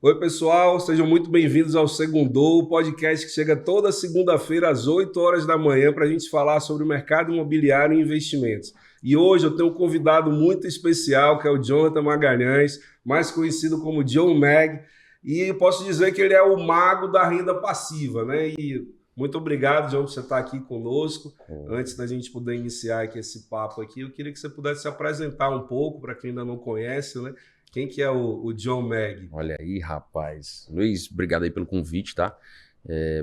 Oi, pessoal, sejam muito bem-vindos ao Segundou, o podcast que chega toda segunda-feira às 8 horas da manhã para a gente falar sobre o mercado imobiliário e investimentos. E hoje eu tenho um convidado muito especial, que é o Jonathan Magalhães, mais conhecido como John Mag, e eu posso dizer que ele é o mago da renda passiva, né? E muito obrigado, John, por você estar aqui conosco. Antes da gente poder iniciar aqui esse papo aqui, eu queria que você pudesse se apresentar um pouco para quem ainda não conhece, né? Quem que é o John Mag? Olha aí, rapaz. Luiz, obrigado aí pelo convite, tá?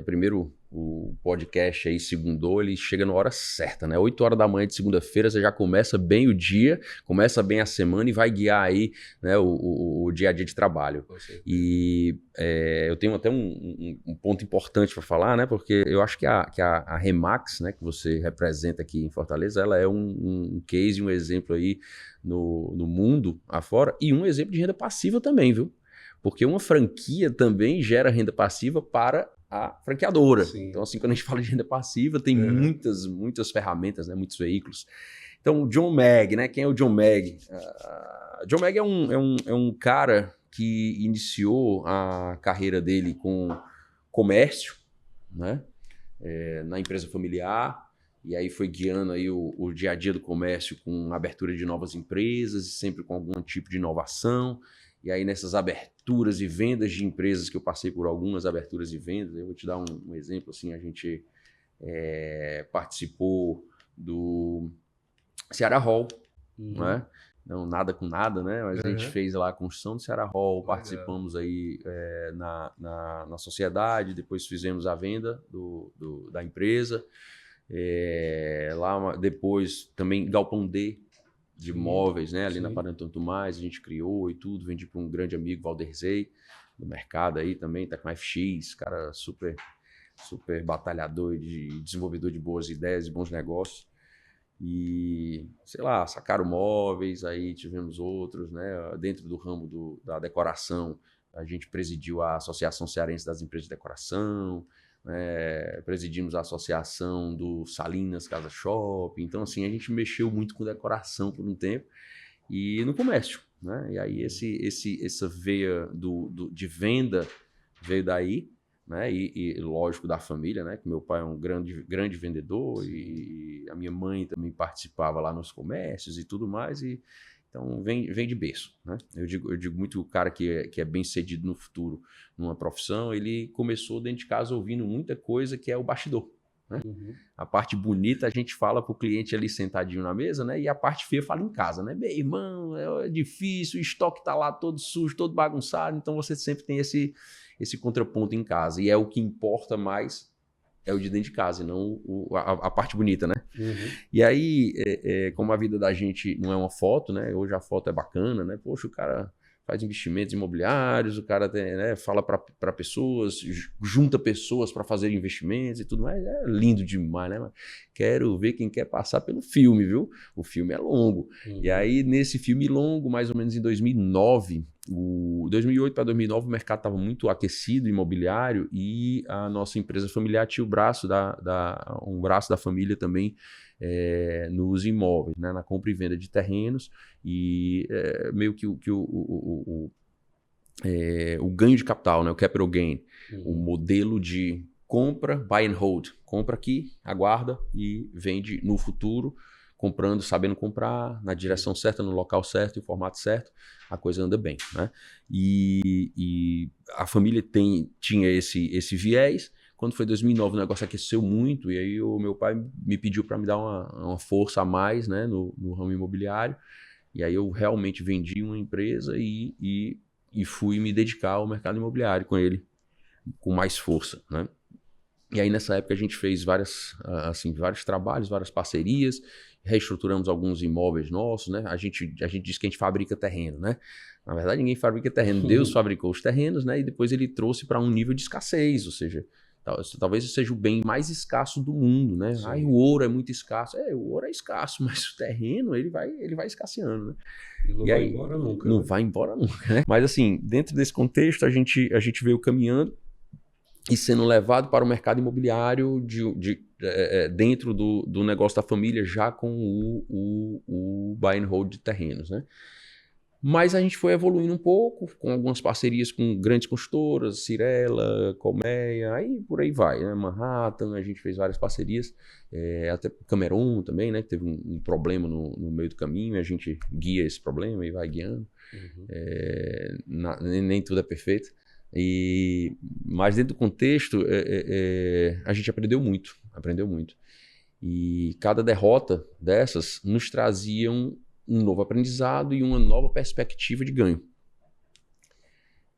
Primeiro, o podcast aí, Segundou, ele chega na hora certa, né? 8 horas da manhã de segunda-feira, você já começa bem o dia, começa bem a semana e vai guiar aí, né, o dia a dia de trabalho. E eu tenho até um ponto importante para falar, né? Porque eu acho que a Remax, né, que você representa aqui em Fortaleza, ela é um case, um exemplo aí no mundo afora e um exemplo de renda passiva também, viu? Porque uma franquia também gera renda passiva para a franqueadora. Sim. Então, assim, quando a gente fala de renda passiva, tem muitas ferramentas, né? Muitos veículos. Então, o John Mag, né? Quem é o John Mag? John Mag é um cara que iniciou a carreira dele com comércio, né? Na empresa familiar, e aí foi guiando aí o dia a dia do comércio com abertura de novas empresas, sempre com algum tipo de inovação. E aí nessas aberturas e vendas de empresas, que eu passei por algumas aberturas e vendas, eu vou te dar um exemplo, assim, a gente participou do Ceará Hall, né? Não nada com nada, né? Mas a gente fez lá a construção do Ceará Hall, participamos aí na sociedade, depois fizemos a venda da empresa. Lá depois também Galpão D de imóveis, né? Ali na Parada Tanto Mais, a gente criou e tudo, vendi para um grande amigo, Valderzei, do mercado aí também, tá com a FX, cara super batalhador e desenvolvedor de boas ideias e bons negócios. E, sei lá, Sacaram Móveis, aí tivemos outros, né? Dentro do ramo da decoração, a gente presidiu a Associação Cearense das Empresas de Decoração, presidimos a associação do Salinas Casa Shopping. Então, assim, a gente mexeu muito com decoração por um tempo e no comércio, né? E aí essa veia de venda veio daí, né? E lógico da família, né? Que meu pai é um grande vendedor. Sim. E a minha mãe também participava lá nos comércios e tudo mais. Então vem de berço, né? Eu digo muito, o cara que é bem sucedido no futuro numa profissão, ele começou dentro de casa ouvindo muita coisa que é o bastidor, né? A parte bonita a gente fala pro cliente ali sentadinho na mesa, né? E a parte feia fala em casa, né? Meu irmão, é difícil, o estoque tá lá todo sujo, todo bagunçado, então você sempre tem esse contraponto em casa. E é o que importa mais, é o de dentro de casa, e não a parte bonita, né? E aí, como a vida da gente não é uma foto, né? Hoje a foto é bacana, né? Poxa, o cara faz investimentos imobiliários, o cara tem, né, fala para pessoas, junta pessoas para fazer investimentos e tudo mais. É lindo demais, né? Quero ver quem quer passar pelo filme, viu? O filme é longo. E aí, nesse filme longo, mais ou menos em 2009, 2008 para 2009, o mercado estava muito aquecido, imobiliário, e a nossa empresa familiar tinha um braço da família também nos imóveis, né, na compra e venda de terrenos, e meio que o ganho de capital, né, o capital gain, o modelo de compra, buy and hold, compra aqui, aguarda e vende no futuro, comprando, sabendo comprar, na direção certa, no local certo, em formato certo, a coisa anda bem, né? E a família tinha esse viés. Quando foi 2009, o negócio aqueceu muito, e aí o meu pai me pediu para me dar uma força a mais, né, no ramo imobiliário. E aí eu realmente vendi uma empresa e fui me dedicar ao mercado imobiliário com ele, com mais força, né? E aí nessa época a gente fez vários trabalhos, várias parcerias, reestruturamos alguns imóveis nossos, né? A gente diz que a gente fabrica terreno, né? Na verdade ninguém fabrica terreno, Deus fabricou os terrenos, né? E depois ele trouxe para um nível de escassez, ou seja, talvez seja o bem mais escasso do mundo, né? O ouro é muito escasso. O ouro é escasso, mas o terreno ele vai escasseando, né? E não vai embora nunca. Não vai embora nunca, né? Mas assim, dentro desse contexto, a gente veio caminhando e sendo levado para o mercado imobiliário dentro do negócio da família, já com o buy and hold de terrenos, né? Mas a gente foi evoluindo um pouco, com algumas parcerias com grandes consultoras, Cirela, Colmeia, aí por aí vai, né? Manhattan, a gente fez várias parcerias, até Cameron também, né? Que teve um problema no meio do caminho, a gente guia esse problema e vai guiando. Nem tudo é perfeito. Mas dentro do contexto, a gente aprendeu muito. E cada derrota dessas nos trazia um novo aprendizado e uma nova perspectiva de ganho.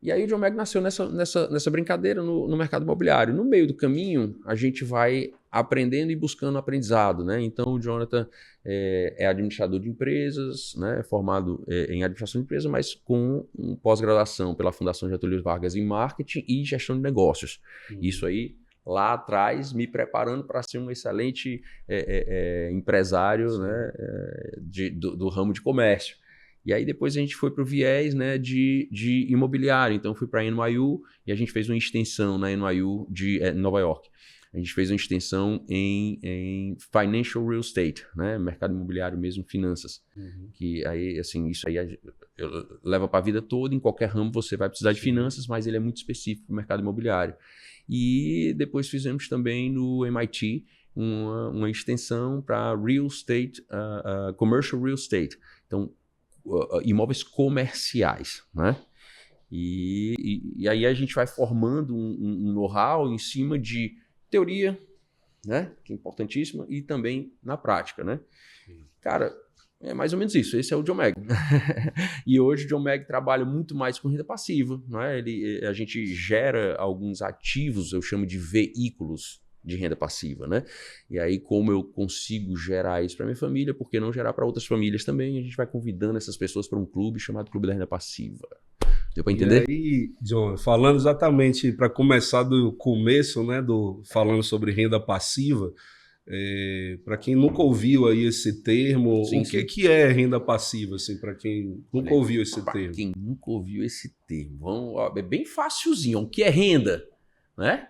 E aí o John Mag nasceu nessa brincadeira no mercado imobiliário. No meio do caminho, a gente vai aprendendo e buscando aprendizado, né? Então o Jonathan é administrador de empresas, né? Formado em administração de empresas, mas com pós-graduação pela Fundação Getúlio Vargas em marketing e gestão de negócios. Isso aí lá atrás, me preparando para ser um excelente empresário, né, do ramo de comércio. E aí depois a gente foi para o viés, né, de imobiliário. Então fui para a NYU e a gente fez uma extensão na NYU de Nova York. A gente fez uma extensão em Financial Real Estate, né, mercado imobiliário mesmo, finanças. Que aí, assim, isso aí leva para a vida toda. Em qualquer ramo você vai precisar de finanças, mas ele é muito específico para o mercado imobiliário. E depois fizemos também no MIT uma extensão para Real Estate, Commercial Real Estate. Então, imóveis comerciais, né? E aí a gente vai formando um know-how em cima de teoria, né? Que é importantíssima, e também na prática, né? Cara, é mais ou menos isso. Esse é o John Mag. E hoje o John Mag trabalha muito mais com renda passiva, né? A gente gera alguns ativos, eu chamo de veículos de renda passiva, né? E aí, como eu consigo gerar isso para minha família, por que não gerar para outras famílias também? A gente vai convidando essas pessoas para um clube chamado Clube da Renda Passiva. Deu para entender? E aí, John, falando exatamente para começar do começo, né, falando sobre renda passiva, para quem nunca ouviu aí esse termo, Sim, que é renda passiva, assim, para quem nunca ouviu esse termo? Para quem nunca ouviu esse termo, é bem facilzinho. O que é renda? Né?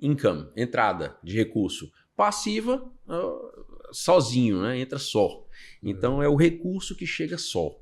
Income, entrada de recurso. Passiva, sozinho, né? Entra só. Então é o recurso que chega só.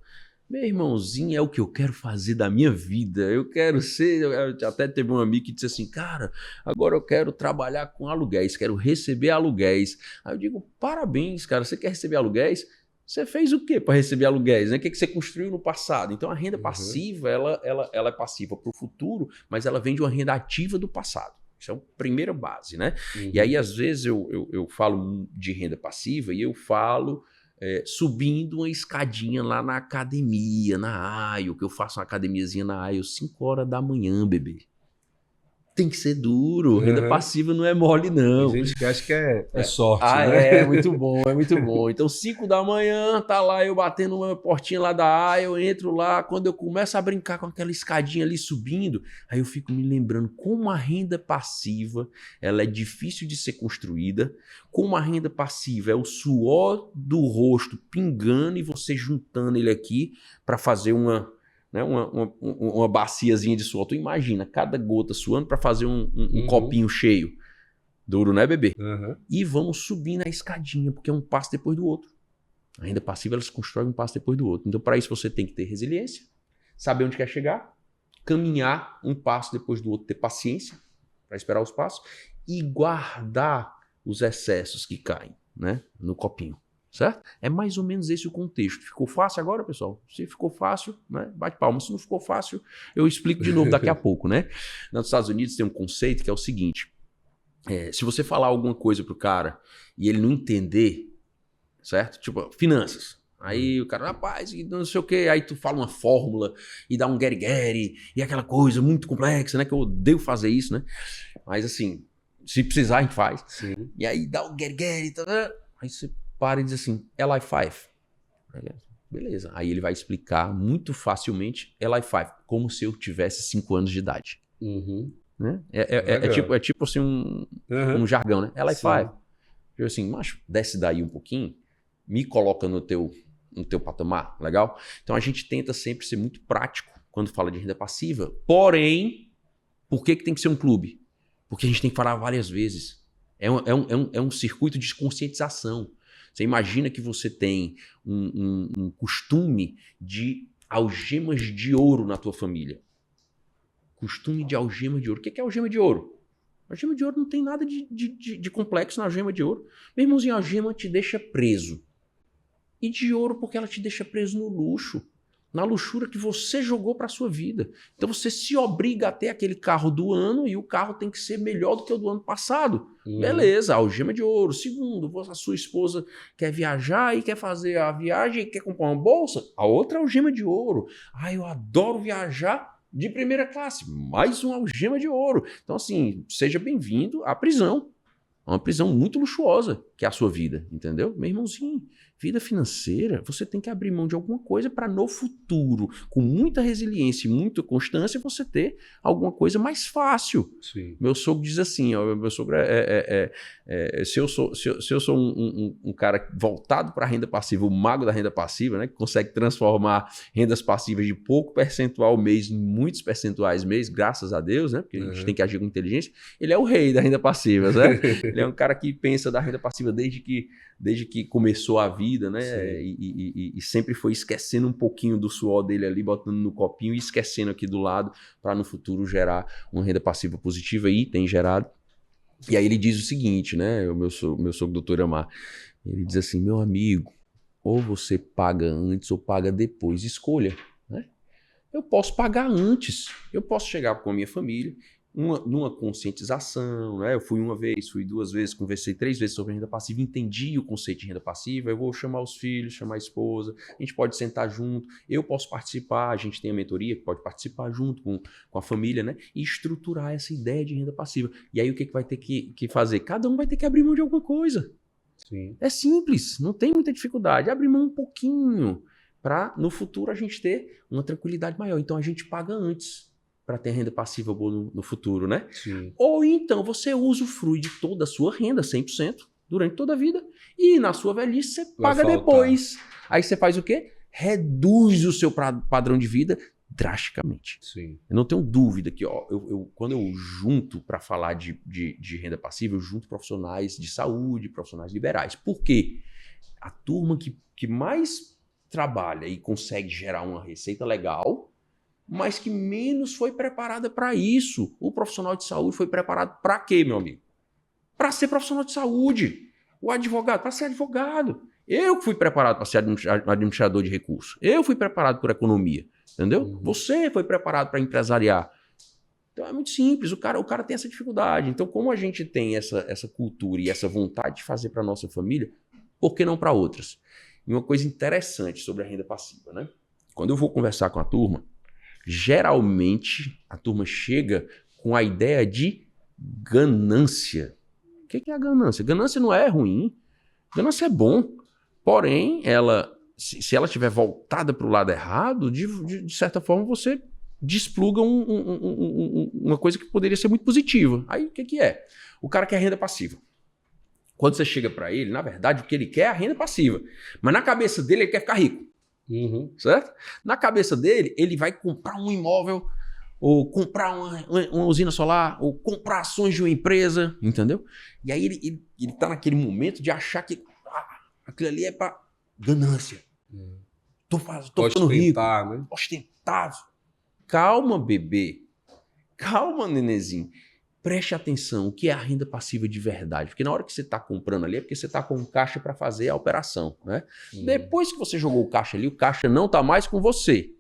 Meu irmãozinho, é o que eu quero fazer da minha vida. Eu quero ser... Até teve um amigo que disse assim, cara, agora eu quero trabalhar com aluguéis, quero receber aluguéis. Aí eu digo, parabéns, cara, você quer receber aluguéis? Você fez o que para receber aluguéis? Né? O que você construiu no passado? Então a renda passiva, ela é passiva para o futuro, mas ela vem de uma renda ativa do passado. Isso é a primeira base, né? E aí, às vezes, eu falo de renda passiva e eu falo subindo uma escadinha lá na academia, na AIO, que eu faço uma academiazinha na AIO 5 horas da manhã, bebê. Tem que ser duro, renda passiva não é mole, não. Tem gente que acha que é sorte, né? É muito bom, é muito bom. Então, 5 da manhã, tá lá eu batendo uma portinha lá da AIO, eu entro lá, quando eu começo a brincar com aquela escadinha ali subindo, aí eu fico me lembrando como a renda passiva, ela é difícil de ser construída, como a renda passiva é o suor do rosto pingando e você juntando ele aqui para fazer uma baciazinha de suor. Tu imagina, cada gota suando para fazer um copinho cheio. Duro, né, bebê? E vamos subir na escadinha, porque é um passo depois do outro. A renda passiva, ela se constrói um passo depois do outro. Então, para isso, você tem que ter resiliência, saber onde quer chegar, caminhar um passo depois do outro, ter paciência para esperar os passos e guardar os excessos que caem, né, no copinho. Certo? É mais ou menos esse o contexto. Ficou fácil agora, pessoal? Se ficou fácil, né, bate palma. Se não ficou fácil, eu explico de novo daqui a pouco, né? Nos Estados Unidos tem um conceito que é o seguinte. Se você falar alguma coisa pro cara e ele não entender, certo? Tipo, finanças. Aí o cara, rapaz, não sei o quê. Aí tu fala uma fórmula e dá um get-get e aquela coisa muito complexa, né? Que eu odeio fazer isso, né? Mas assim, se precisar, a gente faz. Sim. E aí dá um get-get e tal. Aí você para e diz assim, LI5. Beleza. Aí ele vai explicar muito facilmente LI5, como se eu tivesse 5 anos de idade. Né? É tipo assim um jargão, né? LI5. Eu assim, macho, desce daí um pouquinho, me coloca no teu patamar, legal? Então a gente tenta sempre ser muito prático quando fala de renda passiva. Porém, por que tem que ser um clube? Porque a gente tem que falar várias vezes. É um circuito de conscientização. Você imagina que você tem um costume de algemas de ouro na tua família. Costume de algema de ouro. O que é algema de ouro? Algema de ouro não tem nada de complexo na algema de ouro. Meu irmãozinho, a algema te deixa preso. E de ouro porque ela te deixa preso no luxo. Na luxúria que você jogou para a sua vida. Então você se obriga a ter aquele carro do ano e o carro tem que ser melhor do que o do ano passado. Beleza, algema de ouro. Segundo, a sua esposa quer viajar e quer fazer a viagem e quer comprar uma bolsa. A outra algema de ouro. Eu adoro viajar de primeira classe. Mais uma algema de ouro. Então assim, seja bem-vindo à prisão. Uma prisão muito luxuosa, que é a sua vida, entendeu? Meu irmãozinho, vida financeira, você tem que abrir mão de alguma coisa para no futuro, com muita resiliência e muita constância, você ter alguma coisa mais fácil. Sim. Meu sogro diz assim, ó, meu sogro se eu sou um cara voltado para a renda passiva, o mago da renda passiva, né, que consegue transformar rendas passivas de pouco percentual mês em muitos percentuais mês, graças a Deus, né, porque a gente tem que agir com inteligência, ele é o rei da renda passiva, né? Ele é um cara que pensa da renda passiva desde que começou a vida, né? E sempre foi esquecendo um pouquinho do suor dele ali, botando no copinho e esquecendo aqui do lado para no futuro gerar uma renda passiva positiva e tem gerado. E aí ele diz o seguinte, né? O meu sogro doutor Amar, ele diz assim, meu amigo, ou você paga antes ou paga depois, escolha, né? Eu posso pagar antes, eu posso chegar com a minha família, numa conscientização, né? Eu fui uma vez, fui duas vezes, conversei 3 vezes sobre renda passiva, entendi o conceito de renda passiva, eu vou chamar os filhos, chamar a esposa, a gente pode sentar junto, eu posso participar, a gente tem a mentoria que pode participar junto com a família, né? E estruturar essa ideia de renda passiva. E aí o que vai ter que fazer? Cada um vai ter que abrir mão de alguma coisa. Sim. É simples, não tem muita dificuldade, abrir mão um pouquinho para no futuro a gente ter uma tranquilidade maior. Então a gente paga antes para ter renda passiva boa no futuro, né? Sim. Ou então você usufrui de toda a sua renda, 100%, durante toda a vida, e na sua velhice você paga depois. Aí você faz o quê? Reduz o seu padrão de vida drasticamente. Sim. Eu não tenho dúvida que, ó, quando eu junto para falar de renda passiva, eu junto profissionais de saúde, profissionais liberais. Por quê? A turma que mais trabalha e consegue gerar uma receita legal, mas que menos foi preparada para isso. O profissional de saúde foi preparado para quê, meu amigo? Para ser profissional de saúde. O advogado, para ser advogado. Eu fui preparado para ser administrador de recursos. Eu fui preparado por economia. Entendeu? Você foi preparado para empresariar. Então é muito simples, o cara tem essa dificuldade. Então, como a gente tem essa cultura e essa vontade de fazer para a nossa família, por que não para outras? E uma coisa interessante sobre a renda passiva, né? Quando eu vou conversar com a turma, geralmente a turma chega com a ideia de ganância. O que é a ganância? Ganância não é ruim, ganância é bom. Porém, se ela estiver voltada para o lado errado, de certa forma você despluga uma coisa que poderia ser muito positiva. Aí o que é? O cara quer renda passiva. Quando você chega para ele, na verdade, o que ele quer é a renda passiva. Mas na cabeça dele, ele quer ficar rico. Certo? Na cabeça dele, ele vai comprar um imóvel, ou comprar uma usina solar, ou comprar ações de uma empresa, entendeu? E aí ele tá naquele momento de achar que aquilo ali é para ganância. Tô ficando rico. Né? Ostentar. Calma, bebê. Calma, nenenzinho. Preste atenção, o que é a renda passiva de verdade? Porque na hora que você está comprando ali é porque você está com o caixa para fazer a operação, né? Depois que você jogou o caixa ali, o caixa não está mais com você.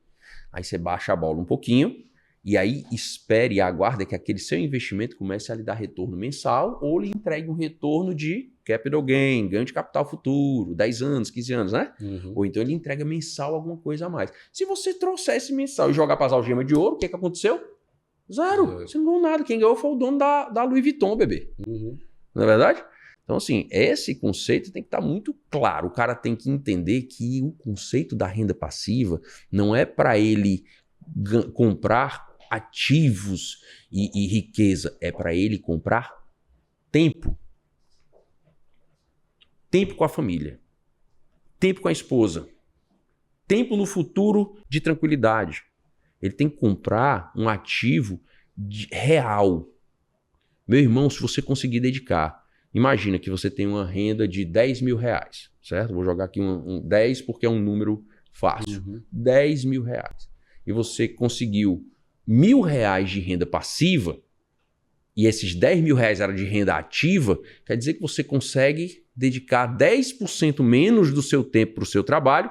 Aí você baixa a bola um pouquinho e aí espere e aguarde que aquele seu investimento comece a lhe dar retorno mensal ou lhe entregue um retorno de capital gain, ganho de capital futuro, 10 anos, 15 anos, né? Ou então ele entrega mensal alguma coisa a mais. Se você trouxer esse mensal e jogar para as algemas de ouro, o que aconteceu? Zero. Você não ganhou nada. Quem ganhou foi o dono da Louis Vuitton, bebê. Não é verdade? Então, assim, esse conceito tem que estar muito claro. O cara tem que entender que o conceito da renda passiva não é para ele comprar ativos e riqueza. É para ele comprar tempo. Tempo com a família. Tempo com a esposa. Tempo no futuro de tranquilidade. Ele tem que comprar um ativo real. Meu irmão, se você conseguir dedicar, imagina que você tem uma renda de 10 mil reais, certo? Vou jogar aqui um 10 porque é um número Fácil. R$10.000. E você conseguiu R$1.000 de renda passiva, e esses R$10.000 eram de renda ativa, quer dizer que você consegue dedicar 10% menos do seu tempo para o seu trabalho,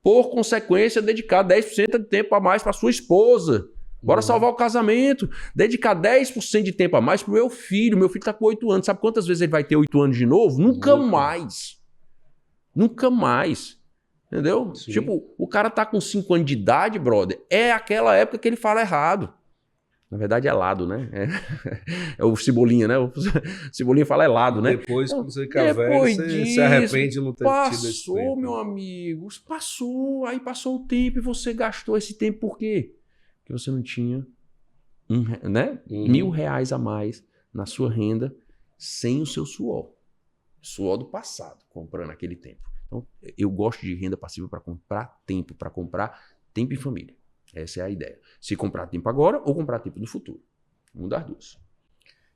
por consequência, dedicar 10% de tempo a mais para sua esposa. Bora salvar o casamento. Dedicar 10% de tempo a mais para o meu filho. Meu filho está com 8 anos. Sabe quantas vezes ele vai ter 8 anos de novo? Nunca mais. Nunca mais. Entendeu? Sim. Tipo, o cara tá com 5 anos de idade, brother. É aquela época que ele fala errado. Na verdade é lado, né? É o Cebolinha, né? O Cebolinha fala é lado, né? Depois, quando você fica velho, você se arrepende de não ter tido esse tempo. Passou, meu amigo. Passou. Aí passou o tempo e você gastou esse tempo por quê? Porque você não tinha R$1.000 a mais na sua renda sem o seu suor. Suor do passado, comprando aquele tempo. Então, eu gosto de renda passiva para comprar tempo em família. Essa é a ideia. Se comprar tempo agora ou comprar tempo no futuro. Um das duas.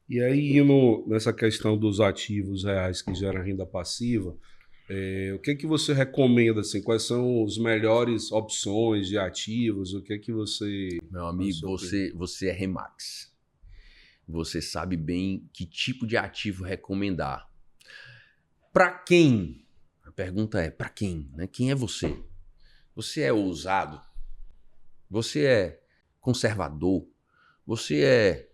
E aí, indo nessa questão dos ativos reais que geram renda passiva, o que você recomenda? Assim, quais são as melhores opções de ativos? O que é que você... Meu amigo, você é Remax. Você sabe bem que tipo de ativo recomendar. Para quem? A pergunta é, para quem? Né? Quem é você? Você é ousado? Você é conservador? Você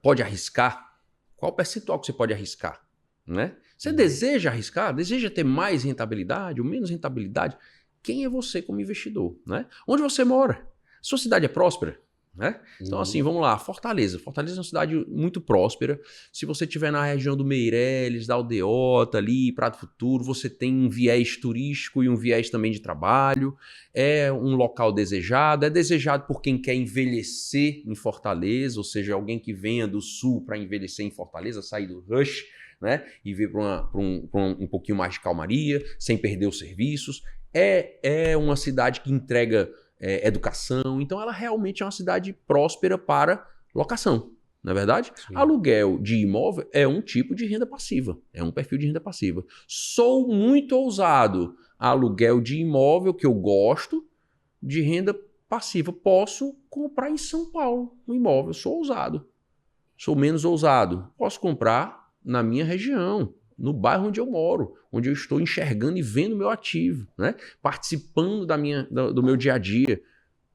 pode arriscar? Qual o percentual que você pode arriscar? Né? Você deseja arriscar? Deseja ter mais rentabilidade ou menos rentabilidade? Quem é você como investidor? Né? Onde você mora? Sua cidade é próspera? Né? Então, assim, vamos lá. Fortaleza. Fortaleza é uma cidade muito próspera. Se você estiver na região do Meireles, da Aldeota, ali, Prato Futuro, você tem um viés turístico e um viés também de trabalho. É um local desejado. É desejado por quem quer envelhecer em Fortaleza, ou seja, alguém que venha do sul para envelhecer em Fortaleza, sair do rush, né? E vir para um pouquinho mais de calmaria, sem perder os serviços. É uma cidade que entrega educação, então ela realmente é uma cidade próspera para locação, não é verdade? Sim. Aluguel de imóvel é um tipo de renda passiva, é um perfil de renda passiva. Sou muito ousado. Aluguel de imóvel que eu gosto de renda passiva. Posso comprar em São Paulo um imóvel, sou ousado. Sou menos ousado. Posso comprar na minha região, no bairro onde eu moro, onde eu estou enxergando e vendo meu ativo, né? Participando do meu dia a dia.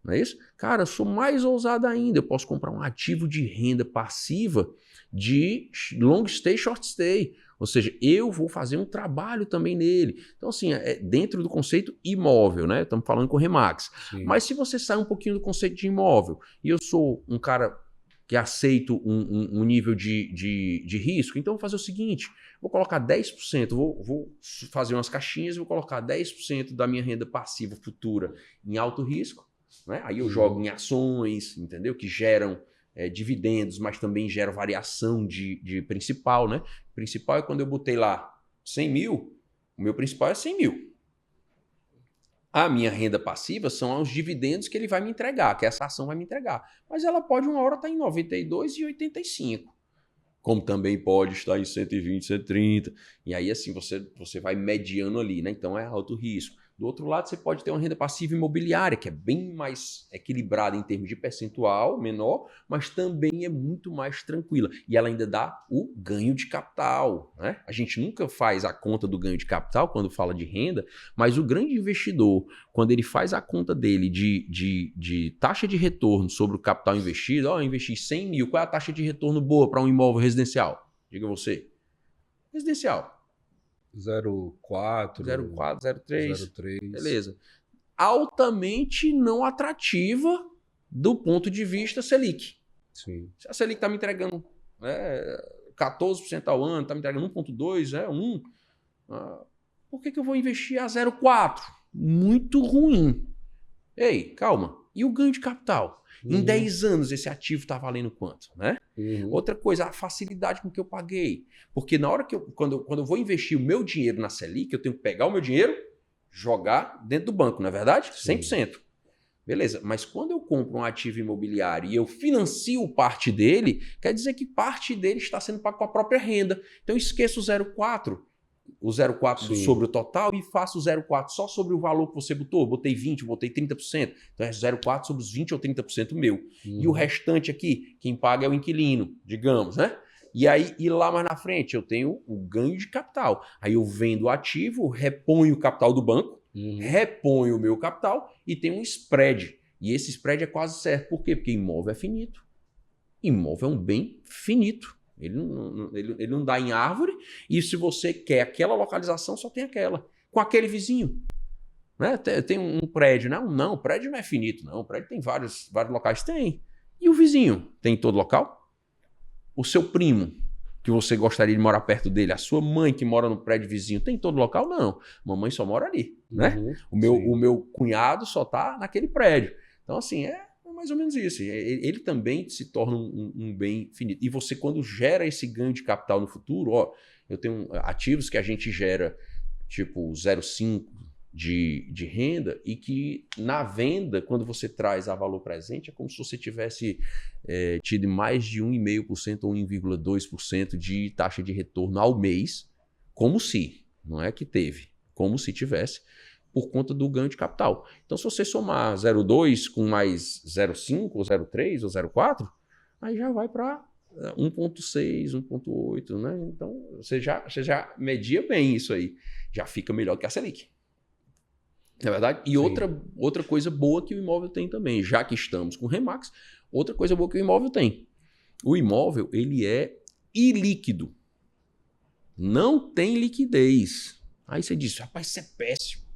Não é isso? Cara, eu sou mais ousado ainda. Eu posso comprar um ativo de renda passiva de long stay, short stay. Ou seja, eu vou fazer um trabalho também nele. Então, assim, dentro do conceito imóvel, né? Estamos falando com o Remax. Sim. Mas se você sai um pouquinho do conceito de imóvel, e eu sou um cara que aceito um nível de risco, então eu vou fazer o seguinte, vou colocar 10%, vou fazer umas caixinhas, vou colocar 10% da minha renda passiva futura em alto risco, né? Aí eu jogo em ações, entendeu? Que geram dividendos, mas também geram variação de principal, né? Principal é quando eu botei lá 100 mil, o meu principal é 100 mil. A minha renda passiva são os dividendos que ele vai me entregar, que essa ação vai me entregar. Mas ela pode uma hora estar em 92 e 85. Como também pode estar em 120, 130. E aí assim você vai mediando ali, né? Então é alto risco. Do outro lado, você pode ter uma renda passiva imobiliária, que é bem mais equilibrada em termos de percentual, menor, mas também é muito mais tranquila. E ela ainda dá o ganho de capital, né? A gente nunca faz a conta do ganho de capital quando fala de renda, mas o grande investidor, quando ele faz a conta dele de taxa de retorno sobre o capital investido, eu investi 100 mil, qual é a taxa de retorno boa para um imóvel residencial? Diga você. Residencial. 0,4, 0,3. Beleza. Altamente não atrativa do ponto de vista Selic. Sim. Se a Selic está me entregando 14% ao ano, está me entregando 1,2%, 1%, por que eu vou investir a 0,4%? Muito ruim. Ei, calma. E o ganho de capital? Em 10 anos esse ativo está valendo quanto, né? Outra coisa, a facilidade com que eu paguei. Porque na hora que quando eu vou investir o meu dinheiro na Selic, eu tenho que pegar o meu dinheiro, jogar dentro do banco, não é verdade? Sim. 100%. Beleza, mas quando eu compro um ativo imobiliário e eu financio parte dele, quer dizer que parte dele está sendo pago com a própria renda. Então esqueça o 0,4. o 0,4 Sim. sobre o total e faço o 0,4 só sobre o valor que você botou. Botei 20, botei 30%. Então é 0,4 sobre os 20 ou 30% meu. E o restante aqui, quem paga é o inquilino, digamos, né? E aí, e lá mais na frente, eu tenho o ganho de capital. Aí eu vendo o ativo, reponho o capital do banco, reponho o meu capital e tenho um spread. E esse spread é quase certo. Por quê? Porque imóvel é finito. Imóvel é um bem finito. Ele não dá em árvore e se você quer aquela localização, só tem aquela. Com aquele vizinho. Né? Tem um prédio, né? Não, o prédio não é finito, não. O prédio tem vários locais. Tem. E o vizinho? Tem em todo local? O seu primo, que você gostaria de morar perto dele, a sua mãe que mora no prédio vizinho, tem em todo local? Não. Mamãe só mora ali, né? O meu cunhado só tá naquele prédio. Então, assim, é mais ou menos isso. Ele também se torna um bem finito. E você, quando gera esse ganho de capital no futuro, ó, eu tenho ativos que a gente gera, tipo, 0,5 de renda e que na venda, quando você traz a valor presente, é como se você tivesse tido mais de 1,5% ou 1,2% de taxa de retorno ao mês, como se, não é que teve, como se tivesse, por conta do ganho de capital. Então, se você somar 0,2 com mais 0,5 ou 0,3 ou 0,4, aí já vai para 1,6, 1,8, né? Então, você já media bem isso aí. Já fica melhor que a Selic. Não é verdade? E outra coisa boa que o imóvel tem também, já que estamos com Remax, outra coisa boa que o imóvel tem. O imóvel, ele é ilíquido. Não tem liquidez. Aí você diz, rapaz, isso é péssimo.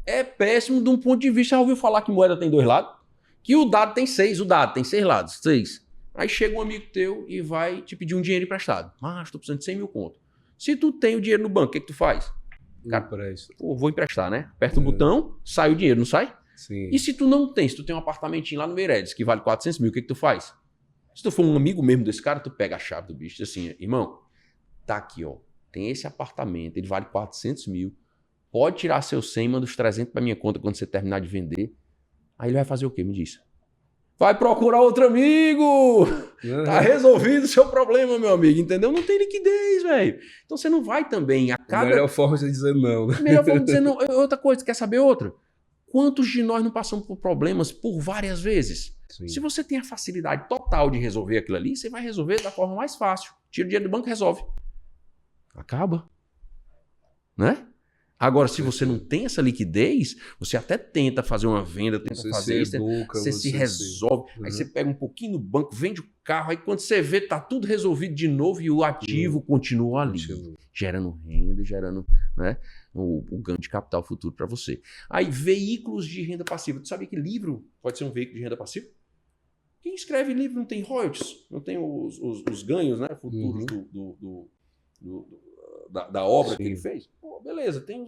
É péssimo de um ponto de vista, já ouviu falar que moeda tem 2 lados? Que o dado tem 6, o dado tem 6 lados, 6. Aí chega um amigo teu e vai te pedir um dinheiro emprestado. Estou precisando de 100 mil conto. Se tu tem o dinheiro no banco, o que tu faz? Cara, vou emprestar, né? Aperta o botão, sai o dinheiro, não sai? Sim. E se tu não tem, se tu tem um apartamentinho lá no Meireles que vale 400 mil, o que tu faz? Se tu for um amigo mesmo desse cara, tu pega a chave do bicho e diz assim, irmão, tá aqui, ó, tem esse apartamento, ele vale 400 mil, pode tirar seus 100, manda os 300 pra minha conta quando você terminar de vender. Aí ele vai fazer o quê? Me diz. Vai procurar outro amigo! Tá resolvido o seu problema, meu amigo, entendeu? Não tem liquidez, velho. Então você não vai também a cada... Melhor forma de dizer não, né? Melhor forma de dizer não. Outra coisa, quer saber outra? Quantos de nós não passamos por problemas por várias vezes? Sim. Se você tem a facilidade total de resolver aquilo ali, você vai resolver da forma mais fácil. Tira o dinheiro do banco e resolve. Acaba. Né? Agora, se você não tem essa liquidez, você até tenta fazer uma venda, tenta fazer isso, você se resolve, aí você pega um pouquinho no banco, vende o carro, aí quando você vê, tá tudo resolvido de novo e o ativo continua ali, gerando renda, gerando, né, o ganho de capital futuro para você. Aí, veículos de renda passiva. Tu sabia que livro pode ser um veículo de renda passiva? Quem escreve livro não tem royalties, não tem os ganhos, né, futuros da obra que ele fez. Pô, beleza, tem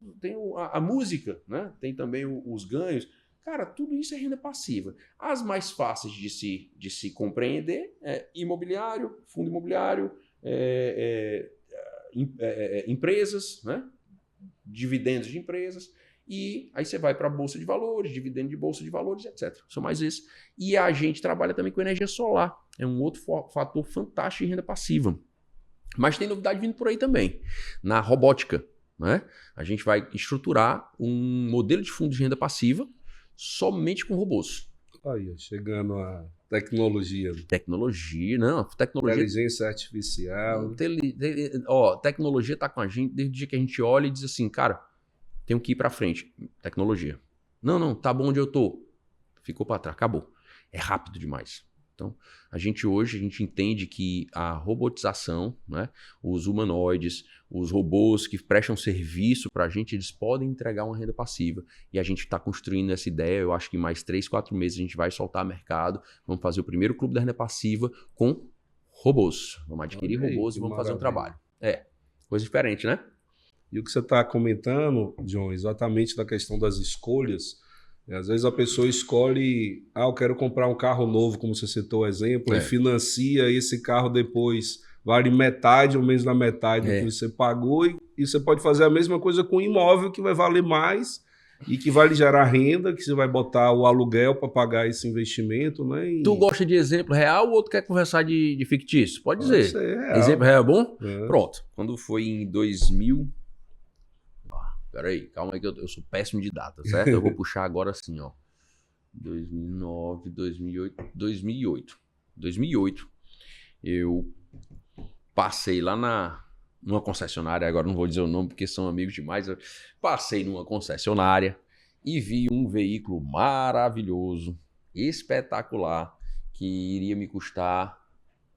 a música, né? Tem também os ganhos. Cara, tudo isso é renda passiva. As mais fáceis de se compreender é imobiliário, fundo imobiliário, empresas, né? Dividendos de empresas. E aí você vai para a Bolsa de Valores, dividendo de Bolsa de Valores, etc. São mais esses. E a gente trabalha também com energia solar. É um outro fator fantástico de renda passiva. Mas tem novidade vindo por aí também. Na robótica, né? A gente vai estruturar um modelo de fundo de renda passiva somente com robôs. Aí, chegando a tecnologia. Tecnologia, não. Tecnologia, inteligência artificial. Tecnologia está com a gente desde o dia que a gente olha e diz assim, cara, tenho que ir para frente. Tecnologia. Não, tá bom onde eu tô. Ficou para trás, acabou. É rápido demais. Então, a gente entende que a robotização, né, os humanoides, os robôs que prestam serviço para a gente, eles podem entregar uma renda passiva. E a gente está construindo essa ideia, eu acho que em mais 3, 4 meses a gente vai soltar mercado, vamos fazer o primeiro clube da renda passiva com robôs. Vamos adquirir robôs e vamos fazer um trabalho. Coisa diferente, né? E o que você está comentando, John, exatamente da questão das escolhas. Às vezes a pessoa escolhe, eu quero comprar um carro novo, como você citou o exemplo, e financia esse carro depois, vale metade ou menos da metade do que você pagou, e você pode fazer a mesma coisa com um imóvel que vai valer mais e que vai lhe gerar renda, que você vai botar o aluguel para pagar esse investimento, né? Tu gosta de exemplo real ou tu quer conversar de fictício? Pode dizer. Real. Exemplo real é bom? Pronto. Quando foi em 2000, Peraí, calma aí que eu sou péssimo de data, certo? Eu vou puxar agora assim, ó. 2009, 2008. 2008. Eu passei lá numa concessionária, agora não vou dizer o nome porque são amigos demais. Eu passei numa concessionária e vi um veículo maravilhoso, espetacular, que iria me custar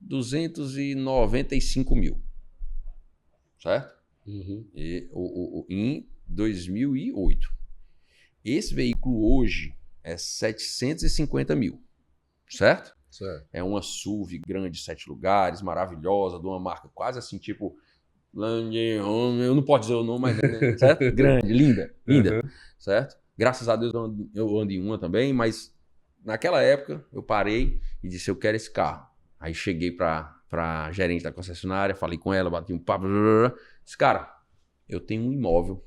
295 mil, certo? Uhum. Em 2008. Esse veículo hoje é 750 mil, certo? Certo. É uma SUV grande, 7 lugares, maravilhosa, de uma marca quase assim, tipo... Eu não posso dizer o nome, mas... certo? Grande, linda, linda, certo? Graças a Deus eu ando em uma também, mas naquela época eu parei e disse, eu quero esse carro. Aí cheguei pra gerente da concessionária, falei com ela, bati um papo, disse, cara, eu tenho um imóvel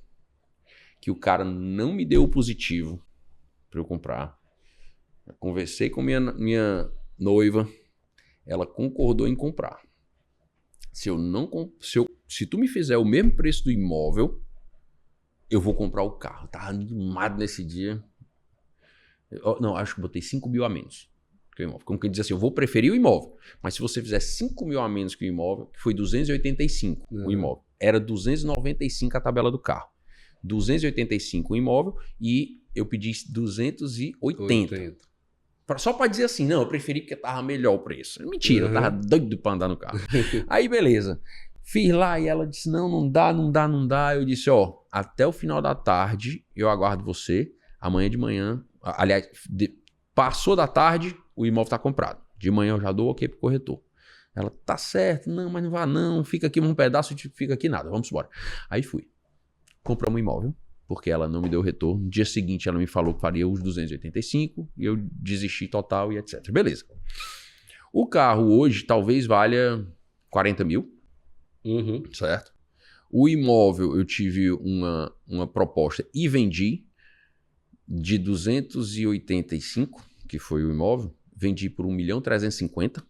que o cara não me deu o positivo para eu comprar. Eu conversei com minha noiva, ela concordou em comprar. Se tu me fizer o mesmo preço do imóvel, eu vou comprar o carro. Eu tava animado nesse dia. Não, acho que botei 5 mil a menos que o imóvel. Como que diz assim, eu vou preferir o imóvel. Mas se você fizer 5 mil a menos que o imóvel, que foi 285 o imóvel. Era 295 a tabela do carro. 285 o imóvel e eu pedi 280. Só para dizer assim, não, eu preferi porque tava melhor o preço. Mentira, eu tava doido para andar no carro. Aí, beleza. Fiz lá e ela disse, não dá. Eu disse, ó, até o final da tarde eu aguardo você. Amanhã de manhã, aliás, passou da tarde, o imóvel tá comprado. De manhã eu já dou ok pro corretor. Ela, tá certo, não, mas não vá não, fica aqui um pedaço, fica aqui nada, vamos embora. Aí fui. Compramos um imóvel, porque ela não me deu retorno. No dia seguinte ela me falou que faria os 285 e eu desisti total e etc. Beleza. O carro hoje talvez valha 40 mil, certo? O imóvel eu tive uma proposta e vendi de 285, que foi o imóvel, vendi por 1.350.000.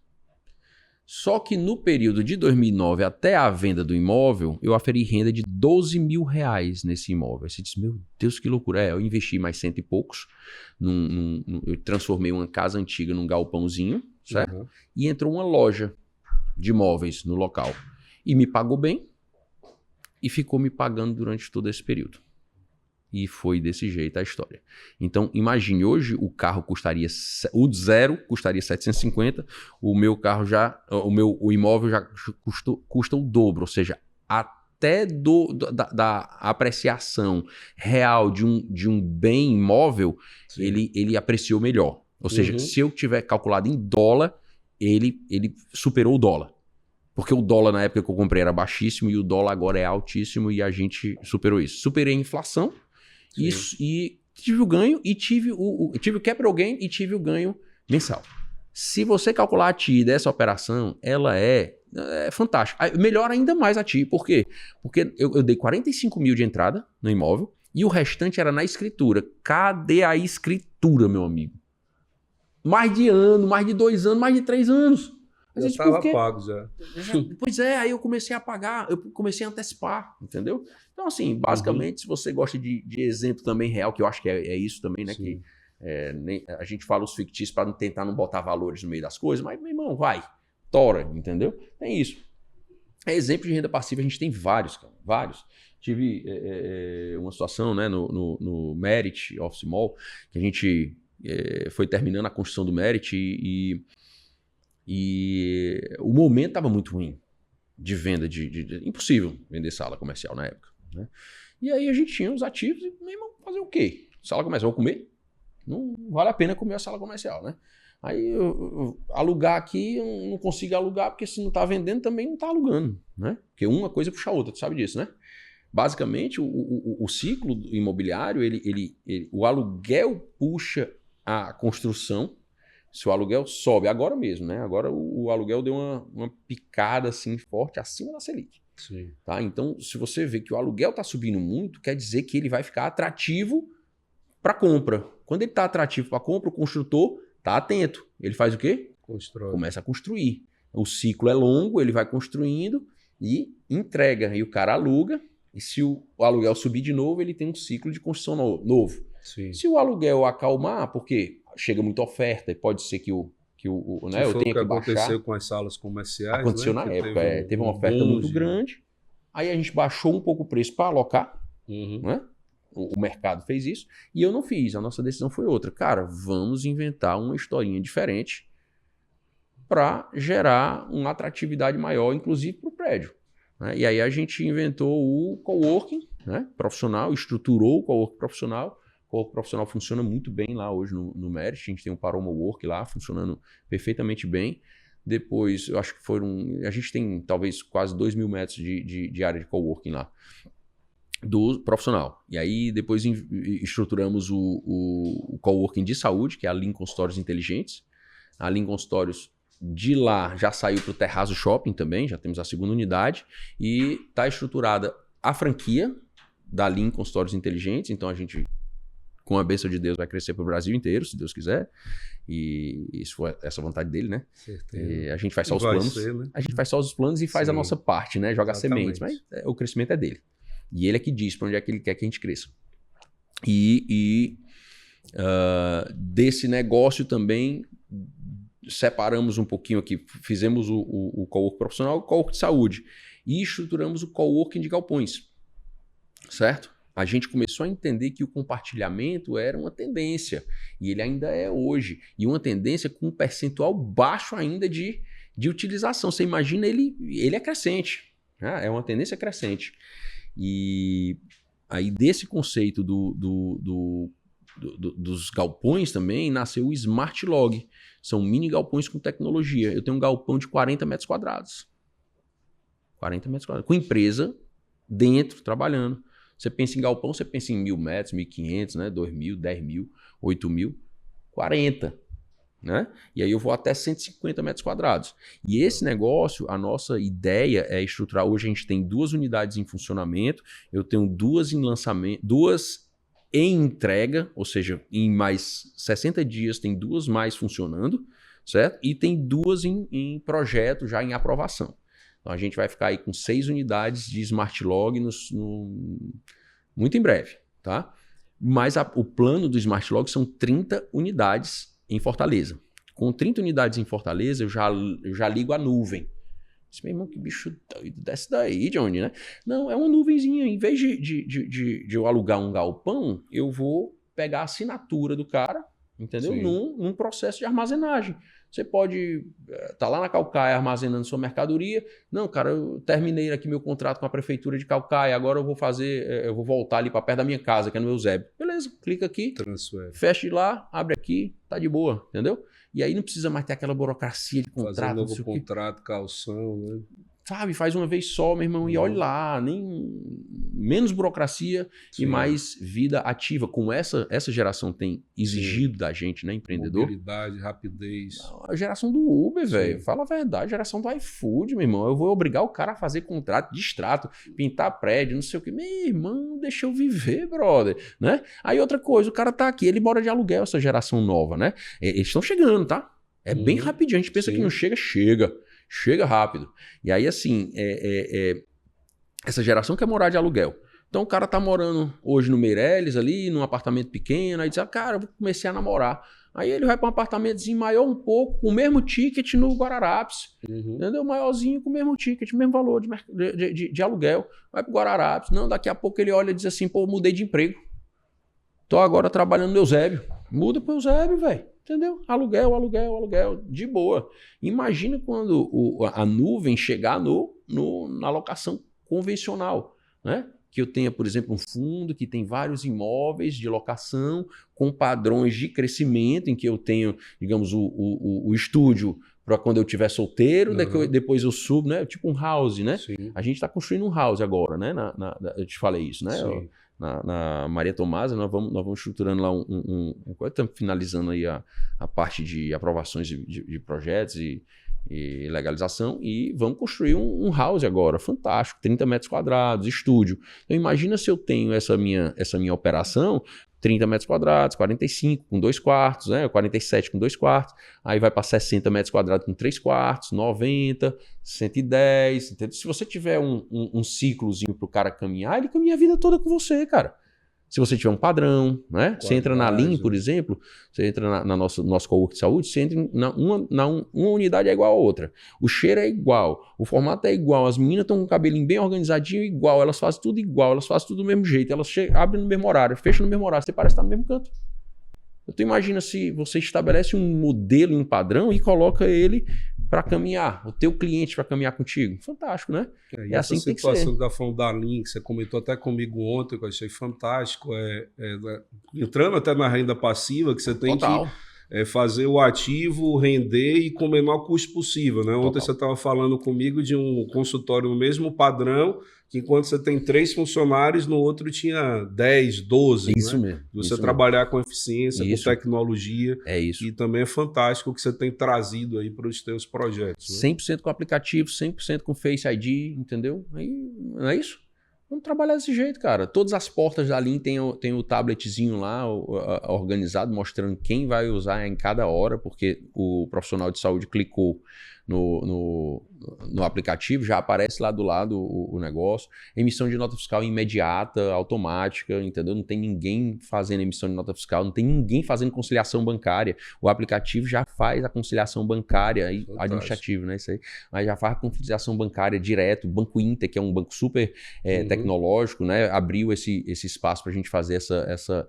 Só que no período de 2009 até a venda do imóvel, eu aferi renda de 12 mil reais nesse imóvel. Você diz, meu Deus, que loucura. Eu investi mais 100 e poucos. Eu transformei uma casa antiga num galpãozinho, certo? E entrou uma loja de imóveis no local. E me pagou bem e ficou me pagando durante todo esse período. E foi desse jeito a história. Então, imagine, hoje o carro custaria... O zero custaria 750, o imóvel já custa o dobro, ou seja, até da apreciação real de um bem imóvel, ele apreciou melhor. Ou seja, se eu tiver calculado em dólar, ele superou o dólar. Porque o dólar na época que eu comprei era baixíssimo e o dólar agora é altíssimo e a gente superou isso. Superei a inflação. Isso, e tive o ganho e tive o capital gain e tive o ganho mensal. Se você calcular a TI dessa operação, ela é fantástica. Melhor ainda mais a TI. Por quê? Porque eu dei 45 mil de entrada no imóvel e o restante era na escritura. Cadê a escritura, meu amigo? Mais de ano, mais de 2 anos, mais de 3 anos. Já estava pago já. Pois é, aí eu comecei a pagar, eu comecei a antecipar, entendeu? Então, assim, basicamente, se você gosta de exemplo também real, que eu acho que é isso também, né? Sim. Que a gente fala os fictícios para tentar não botar valores no meio das coisas, mas, meu irmão, vai, tora, entendeu? Tem isso. Exemplo de renda passiva, a gente tem vários, cara, vários. Tive uma situação, né, no Merit Office Mall, que a gente foi terminando a construção do Merit e o momento estava muito ruim de venda, impossível vender sala comercial na época, né? E aí a gente tinha os ativos e, meu irmão, fazer o quê? Sala comercial, vou comer? Não vale a pena comer a sala comercial, né? Aí eu alugar aqui, eu não consigo alugar, porque se não está vendendo também não está alugando, né? Porque uma coisa puxa a outra, tu sabe disso, né? Basicamente, o ciclo imobiliário, o aluguel puxa a construção. Se o aluguel sobe, agora mesmo, né? Agora o aluguel deu uma picada assim forte acima da Selic. Sim. Tá? Então, se você vê que o aluguel está subindo muito, quer dizer que ele vai ficar atrativo para compra. Quando ele está atrativo para compra, o construtor está atento. Ele faz o quê? Constrói. Começa a construir. O ciclo é longo, ele vai construindo e entrega. E o cara aluga, E se o aluguel subir de novo, ele tem um ciclo de construção novo. Sim. Se o aluguel acalmar, porque chega muita oferta e pode ser que né, eu tenha que baixar. Aconteceu com as salas comerciais. Aconteceu, né? na época. Teve uma oferta muito grande. Aí a gente baixou um pouco o preço para alocar. Né? O mercado fez isso. E eu não fiz. A nossa decisão foi outra. Cara, vamos inventar uma historinha diferente para gerar uma atratividade maior, inclusive para o prédio. Né? E aí a gente inventou o coworking, né, profissional, estruturou o coworking profissional. O coworking profissional funciona muito bem lá hoje no Merit. A gente tem um Paroma Work lá funcionando perfeitamente bem. Depois, eu acho que a gente tem talvez quase 2.000 metros de área de coworking lá, do profissional. E aí depois estruturamos o coworking de saúde, que é a Lean Consultórios Inteligentes. A Lean Consultórios de lá já saiu para o Terrazzo Shopping também, já temos a segunda unidade. E está estruturada a franquia da Lean Consultórios Inteligentes. Então a gente, com a bênção de Deus, vai crescer para o Brasil inteiro, se Deus quiser. E isso foi essa vontade dele, né? Certeza. A gente faz só os planos. Né? A gente faz só os planos e faz a nossa parte, né? Joga sementes. Mas o crescimento é dele. E ele é que diz para onde é que ele quer que a gente cresça. Desse negócio também separamos um pouquinho aqui. Fizemos o coworking profissional e o coworking de saúde. E estruturamos o coworking de galpões. Certo? A gente começou a entender que o compartilhamento era uma tendência. E ele ainda é hoje. E uma tendência com um percentual baixo ainda de utilização. Você imagina, ele é crescente. Né? É uma tendência crescente. E aí desse conceito dos galpões também nasceu o Smart Log. São mini galpões com tecnologia. Eu tenho um galpão de 40 metros quadrados. 40 metros quadrados. Com empresa dentro, trabalhando. Você pensa em galpão, você pensa em 1.000 metros, 1.500, né? 2.000, 10.000, 8.000, 40. Né? E aí eu vou até 150 metros quadrados. E esse negócio, a nossa ideia é estruturar. Hoje a gente tem 2 unidades em funcionamento, eu tenho 2 em lançamento, 2 em entrega, ou seja, em mais 60 dias tem 2 mais funcionando, certo? E tem 2 em projeto, já em aprovação. Então a gente vai ficar aí com 6 unidades de Smart Log muito em breve, tá? Mas o plano do Smart Log são 30 unidades em Fortaleza. Com 30 unidades em Fortaleza, eu já ligo a nuvem. Disse, meu irmão, que bicho doido, desce daí, Johnny, né? Não, é uma nuvenzinha. Em vez de eu alugar um galpão, eu vou pegar a assinatura do cara, entendeu? Num processo de armazenagem. Você pode estar lá na Caucaia armazenando sua mercadoria. Não, cara, eu terminei aqui meu contrato com a prefeitura de Caucaia, agora eu vou voltar ali para perto da minha casa, que é no Eusébio. Beleza, clica aqui, fecha lá, abre aqui, tá de boa, entendeu? E aí não precisa mais ter aquela burocracia de contrato. Fazer um novo contrato, calção, né? Sabe, faz uma vez só, meu irmão, e olha lá, menos burocracia e mais vida ativa, como essa geração tem exigido da gente, né, empreendedor? Mobilidade, rapidez. A geração do Uber, velho, fala a verdade, a geração do iFood, meu irmão, eu vou obrigar o cara a fazer contrato de extrato, pintar prédio, não sei o que, meu irmão, deixa eu viver, brother, né? Aí outra coisa, o cara tá aqui, ele mora de aluguel, essa geração nova, né? Eles estão chegando, tá? É bem rapidinho, a gente pensa que não chega. Chega rápido. E aí, assim, essa geração quer morar de aluguel. Então, o cara tá morando hoje no Meireles, ali, num apartamento pequeno, aí diz, cara, eu comecei a namorar. Aí ele vai para um apartamentozinho maior um pouco, com o mesmo ticket no Guararapes. Entendeu? Maiorzinho com o mesmo ticket, mesmo valor de aluguel. Vai pro Guararapes. Não, daqui a pouco ele olha e diz assim, pô, mudei de emprego. Tô agora trabalhando no Eusébio. Muda pro Eusébio, velho. Entendeu? Aluguel, de boa. Imagina quando a nuvem chegar na locação convencional, né? Que eu tenha, por exemplo, um fundo que tem vários imóveis de locação com padrões de crescimento, em que eu tenho, digamos, o estúdio para quando eu estiver solteiro, depois eu subo, né? Tipo um house, né? Sim. A gente está construindo um house agora, né? Eu te falei isso, né? Na Maria Tomasa, nós vamos estruturando lá estamos finalizando aí a parte de aprovações de projetos e e legalização, e vamos construir um house agora, fantástico, 30 metros quadrados, estúdio. Então imagina se eu tenho essa minha operação, 30 metros quadrados, 45 com 2 quartos, né? 47 com 2 quartos, aí vai para 60 metros quadrados com 3 quartos, 90, 110, entendeu? Se você tiver um ciclozinho para o cara caminhar, ele caminha a vida toda com você, cara. Se você tiver um padrão, né? Você entra na Lean, por exemplo, você entra no nosso coworking de saúde, você entra uma unidade é igual a outra. O cheiro é igual, o formato é igual, as meninas estão com o cabelinho bem organizadinho igual, elas fazem tudo igual, elas fazem tudo do mesmo jeito, elas abrem no mesmo horário, fecham no mesmo horário, você parece estar no mesmo canto. Então imagina se você estabelece um modelo e um padrão e coloca ele para caminhar, o teu cliente para caminhar contigo. Fantástico, né? É assim que tem que ser. Essa situação da falando da Lean, que você comentou até comigo ontem, que eu achei fantástico, entrando até na renda passiva, que você tem que fazer o ativo render e com o menor custo possível, né? Ontem você estava falando comigo de um consultório no mesmo padrão, que enquanto você tem 3 funcionários, no outro tinha 10, 12. Isso, né? Mesmo. Você trabalhar com eficiência, com tecnologia. É isso. E também é fantástico o que você tem trazido aí para os teus projetos. Né? 100% com aplicativo, 100% com Face ID, entendeu? Aí, não é isso? Vamos trabalhar desse jeito, cara. Todas as portas da Lean tem o tabletzinho lá organizado, mostrando quem vai usar em cada hora, porque o profissional de saúde clicou no aplicativo, já aparece lá do lado o negócio. Emissão de nota fiscal imediata, automática, entendeu? Não tem ninguém fazendo emissão de nota fiscal, não tem ninguém fazendo conciliação bancária. O aplicativo já faz a conciliação bancária administrativa, né? Isso aí. Mas já faz a conciliação bancária direto. O Banco Inter, que é um banco super tecnológico, né? Abriu esse espaço para a gente fazer essa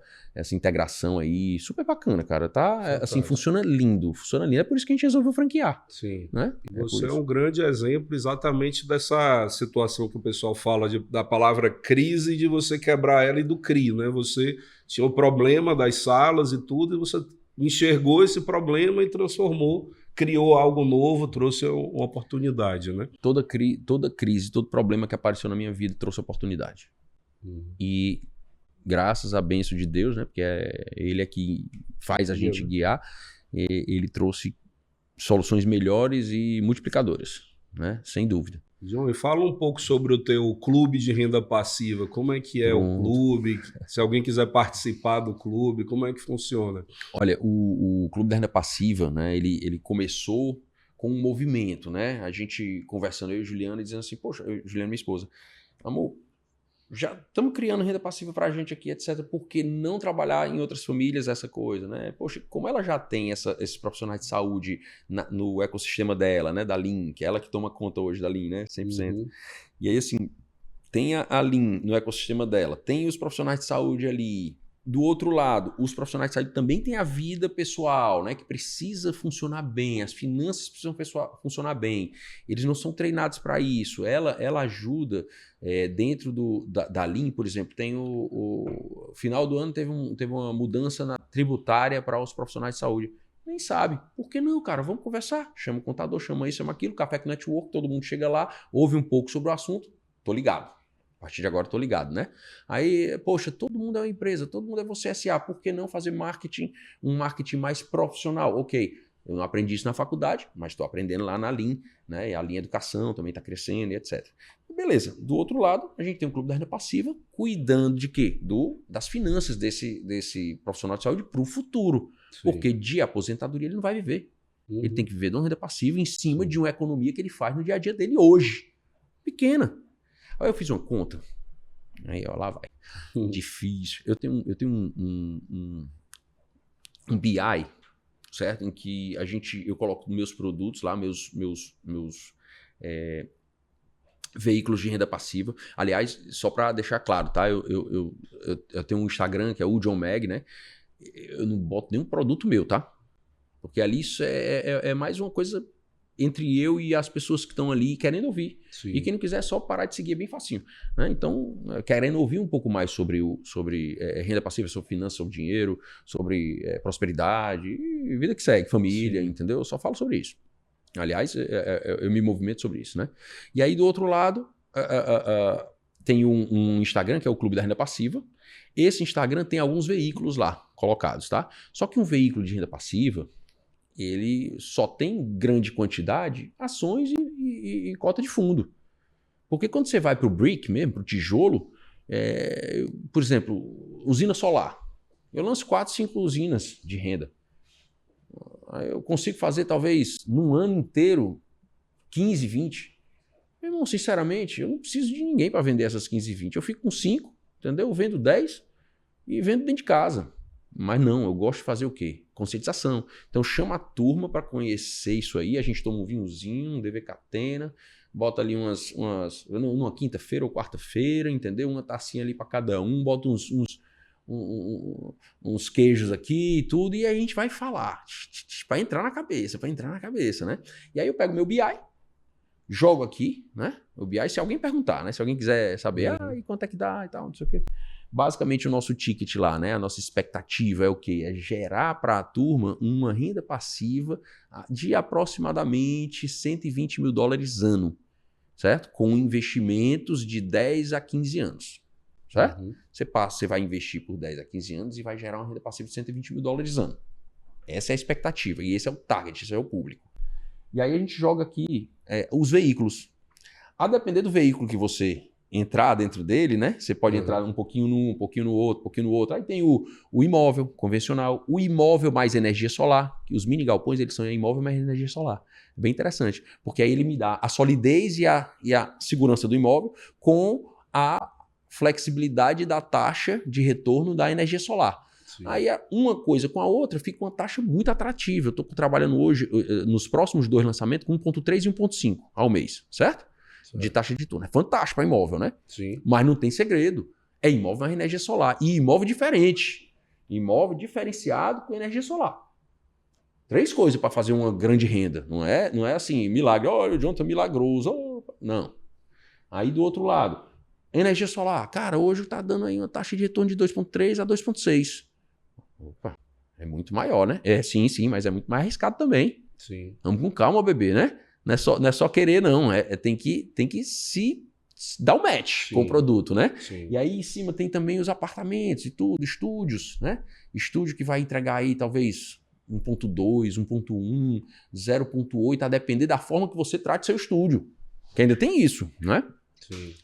integração aí. Super bacana, cara. Tá, assim, funciona lindo. Funciona lindo. É por isso que a gente resolveu franquear. Sim. Né? Você é um grande exemplo exatamente dessa situação que o pessoal fala da palavra crise, de você quebrar ela e do CRI, né? Você tinha o problema das salas e tudo, e você enxergou esse problema e transformou, criou algo novo, trouxe uma oportunidade, né? Toda crise, todo problema que apareceu na minha vida trouxe oportunidade. E graças à bênção de Deus, né? Porque ele é que faz a gente guiar, ele trouxe soluções melhores e multiplicadoras, né? Sem dúvida. João, fala um pouco sobre o teu clube de renda passiva. Como é que é o clube? Se alguém quiser participar do clube, como é que funciona? Olha, o clube da renda passiva, né? Ele começou com um movimento, né? A gente conversando, eu e Juliana, dizendo assim, poxa, Juliana, minha esposa, amor, já estamos criando renda passiva para a gente aqui, etc. Por que não trabalhar em outras famílias essa coisa, né? Poxa, como ela já tem esses profissionais de saúde no ecossistema dela, né? Da Lean, que é ela que toma conta hoje da Lean, né? 100%. E aí, assim, tem a Lean no ecossistema dela, tem os profissionais de saúde ali. Do outro lado, os profissionais de saúde também têm a vida pessoal, né? Que precisa funcionar bem, as finanças precisam funcionar bem. Eles não são treinados para isso. Ela ajuda dentro da Lean, por exemplo, tem o final do ano teve uma mudança na tributária para os profissionais de saúde. Nem sabe. Por que não, cara? Vamos conversar. Chama o contador, chama isso, chama aquilo, Café com Network, todo mundo chega lá, ouve um pouco sobre o assunto, tô ligado. A partir de agora eu tô ligado, né? Aí, poxa, todo mundo é uma empresa, todo mundo é você SA, por que não fazer um marketing mais profissional? Ok, eu não aprendi isso na faculdade, mas estou aprendendo lá na Lean, né? E a Lean Educação também está crescendo e etc. Beleza, do outro lado, a gente tem um clube da renda passiva cuidando de quê? Das finanças desse profissional de saúde para o futuro. Sim. Porque de aposentadoria ele não vai viver. Ele tem que viver de uma renda passiva em cima de uma economia que ele faz no dia a dia dele hoje. Pequena. Aí eu fiz uma conta, aí ó, lá vai, difícil. Eu tenho um BI, certo? Em que eu coloco meus produtos lá, meus veículos de renda passiva. Aliás, só para deixar claro, tá? Eu tenho um Instagram que é o John Mag, né? Eu não boto nenhum produto meu, tá? Porque ali isso é mais uma coisa entre eu e as pessoas que estão ali querendo ouvir. Sim. E quem não quiser é só parar de seguir, é bem facinho. Né? Então, querendo ouvir um pouco mais sobre renda passiva, sobre finanças, sobre dinheiro, sobre prosperidade, e vida que segue, família, sim, entendeu? Eu só falo sobre isso. Aliás, eu me movimento sobre isso. Né? E aí, do outro lado, tem um Instagram, que é o Clube da Renda Passiva. Esse Instagram tem alguns veículos lá colocados, tá? Só que um veículo de renda passiva, ele só tem grande quantidade ações e cota de fundo. Porque quando você vai para o brick mesmo, para o tijolo, por exemplo, usina solar. Eu lanço 4, 5 usinas de renda. Aí eu consigo fazer talvez num ano inteiro 15, 20. Meu irmão, sinceramente, eu não preciso de ninguém para vender essas 15, 20. Eu fico com 5, entendeu? Eu vendo 10 e vendo dentro de casa. Mas não, eu gosto de fazer o quê? Conscientização. Então chama a turma para conhecer isso aí. A gente toma um vinhozinho, um DV Catena, bota ali numa quinta-feira ou quarta-feira, entendeu? Uma tacinha ali para cada um, bota uns queijos aqui e tudo, e aí a gente vai falar para entrar na cabeça, né? E aí eu pego meu BI, jogo aqui, né? O BI, se alguém perguntar, né? Se alguém quiser saber, e quanto é que dá e tal, não sei o quê. Basicamente o nosso ticket lá, né? A nossa expectativa é o quê? É gerar para a turma uma renda passiva de aproximadamente $120 mil ano, certo? Com investimentos de 10 a 15 anos, certo? Uhum. Você vai investir por 10 a 15 anos e vai gerar uma renda passiva de $120 mil ano. Essa é a expectativa e esse é o target, esse é o público. E aí a gente joga aqui os veículos. A depender do veículo que você entrar dentro dele, né? Você pode entrar um pouquinho num, um pouquinho no outro, um pouquinho no outro. Aí tem o imóvel convencional, o imóvel mais energia solar, que os mini galpões eles são imóvel mais energia solar. Bem interessante, porque aí ele me dá a solidez e a segurança do imóvel com a flexibilidade da taxa de retorno da energia solar. Sim. Aí uma coisa com a outra fica uma taxa muito atrativa. Eu estou trabalhando hoje, nos próximos 2 lançamentos, com 1,3 e 1,5 ao mês, certo? De taxa de retorno. É fantástico para imóvel, né? Sim. Mas não tem segredo. É imóvel com energia solar. E imóvel diferente. Imóvel diferenciado com energia solar. 3 coisas para fazer uma grande renda. Não é assim, milagre. Olha, o John tá milagroso. Não. Aí do outro lado, energia solar. Cara, hoje tá dando aí uma taxa de retorno de 2,3 a 2,6. Opa, é muito maior, né? Sim, mas é muito mais arriscado também. Sim. Vamos com calma, bebê, né? Não é só querer, não. Tem que se dar um match com o produto, né? Sim. E aí em cima tem também os apartamentos e tudo, estúdios, né? Estúdio que vai entregar aí talvez 1,2, 1,1, 0,8, a depender da forma que você trate seu estúdio. Que ainda tem isso, né? Sim.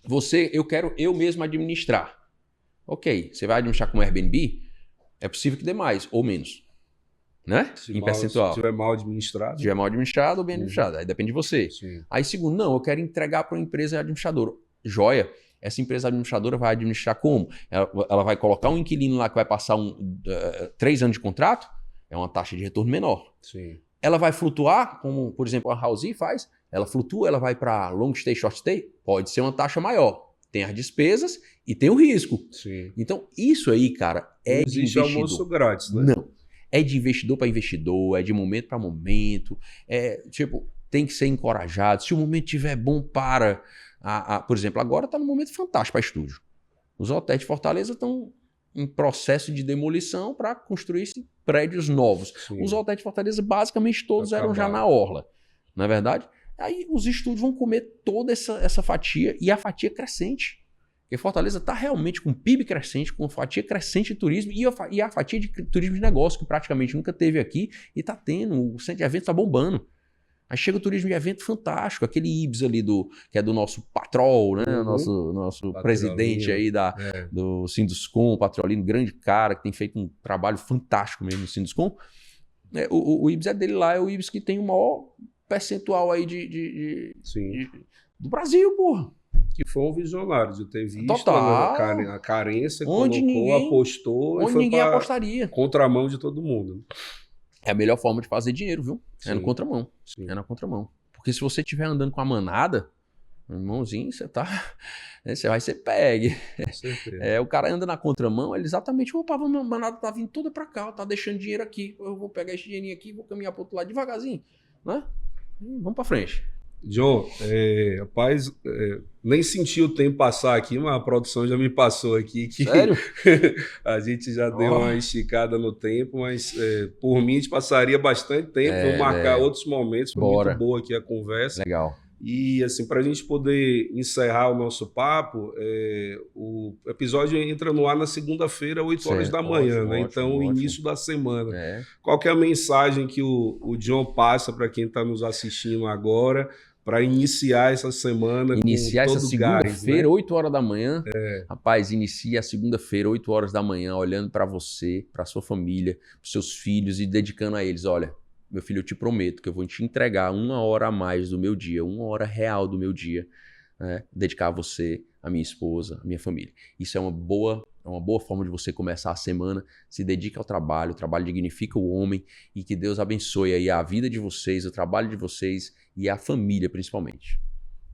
Eu quero eu mesmo administrar. Ok, você vai administrar com Airbnb? É possível que dê mais ou menos. Né? Em percentual. Se tiver mal administrado. Se tiver mal administrado ou bem administrado. Aí depende de você. Sim. Aí segundo, não, eu quero entregar para uma empresa administradora. Joia. Essa empresa administradora vai administrar como? Ela vai colocar um inquilino lá que vai passar 3 anos de contrato, é uma taxa de retorno menor. Sim. Ela vai flutuar, como por exemplo a House faz, ela flutua, ela vai para long stay, short stay, pode ser uma taxa maior. Tem as despesas e tem o risco. Sim. Então isso aí, cara, não existe almoço grátis, né? Não. É de investidor para investidor, é de momento para momento, tem que ser encorajado. Se o momento estiver bom por exemplo, agora está num momento fantástico para estúdio. Os hotéis de Fortaleza estão em processo de demolição para construir prédios novos. Sim. Os hotéis de Fortaleza basicamente todos eram já na orla, não é verdade? Aí os estúdios vão comer toda essa fatia e a fatia crescente. Porque Fortaleza está realmente com PIB crescente, com fatia crescente de turismo e a fatia de turismo de negócio, que praticamente nunca teve aqui e está tendo. O centro de eventos está bombando. Aí chega o turismo de evento fantástico, aquele Ibis ali que é do nosso Patrol, né? Nosso presidente aí do Sinduscom, o Patrolino, grande cara que tem feito um trabalho fantástico mesmo no Sinduscom. O Ibis é dele lá, é o Ibis que tem o maior percentual aí do Brasil, porra. Que foi um visionário de ter visto a carência, apostou onde e foi ninguém apostaria. Contramão de todo mundo. É a melhor forma de fazer dinheiro, viu? Sim. É no contramão. Sim. É na contramão. Porque se você estiver andando com a manada, irmãozinho, você vai ser pegue. Com certeza. O cara anda na contramão, ele exatamente, opa, a manada tá vindo toda pra cá, tá deixando dinheiro aqui, eu vou pegar esse dinheirinho aqui, vou caminhar pro outro lado devagarzinho, né? Vamos pra frente. John, rapaz, nem senti o tempo passar aqui, mas a produção já me passou aqui. Sério? A gente já deu uma esticada no tempo, mas por mim a gente passaria bastante tempo. Vamos marcar outros momentos. Foi muito boa aqui a conversa. Legal. E, assim, para a gente poder encerrar o nosso papo, o episódio entra no ar na segunda-feira, 8 horas da manhã, ótimo, né? ótimo, Então, ótimo. início da semana. É. Qual que é a mensagem que o John passa para quem está nos assistindo agora, para iniciar essa semana iniciar com essa todo segunda-feira, gás, né? 8 horas da manhã. Rapaz, inicia a segunda-feira, 8 horas da manhã, olhando para você, para sua família, para seus filhos e dedicando a eles. Olha, meu filho, eu te prometo que eu vou te entregar 1 hora a mais do meu dia, 1 hora real do meu dia, né? Dedicar a você, a minha esposa, a minha família. Isso é uma boa forma de você começar a semana. Se dedique ao trabalho, o trabalho dignifica o homem e que Deus abençoe aí a vida de vocês, o trabalho de vocês e a família principalmente.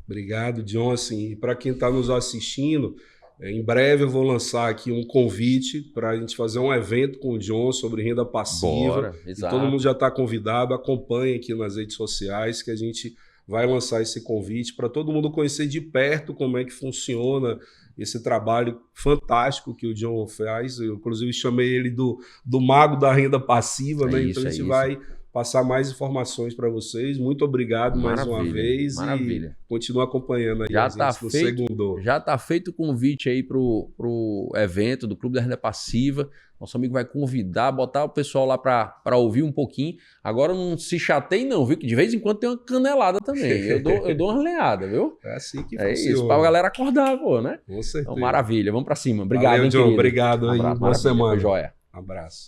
Obrigado, John. Assim, para quem está nos assistindo, em breve eu vou lançar aqui um convite para a gente fazer um evento com o John sobre renda passiva. Bora, e exato. todo mundo já está convidado, acompanhe aqui nas redes sociais que a gente vai lançar esse convite para todo mundo conhecer de perto como é que funciona esse trabalho fantástico que o John faz. Eu, inclusive, chamei ele do mago da renda passiva, né? Então a gente vai passar mais informações para vocês. Muito obrigado mais uma vez. Maravilha. E continua acompanhando aí já a gente no Segundou. Já está feito o convite aí pro evento do Clube da Renda Passiva. Nosso amigo vai convidar, botar o pessoal lá para ouvir um pouquinho. Agora não se chateie não, viu? Que de vez em quando tem uma canelada também. Eu dou uma lenhada, viu? É assim que funciona. É funciona. isso, para a galera acordar, pô, né? Com certeza. Então, maravilha. Vamos para cima. Obrigado, Valeu, hein, John. querido? Obrigado, hein? Boa semana. Foi joia. Um abraço.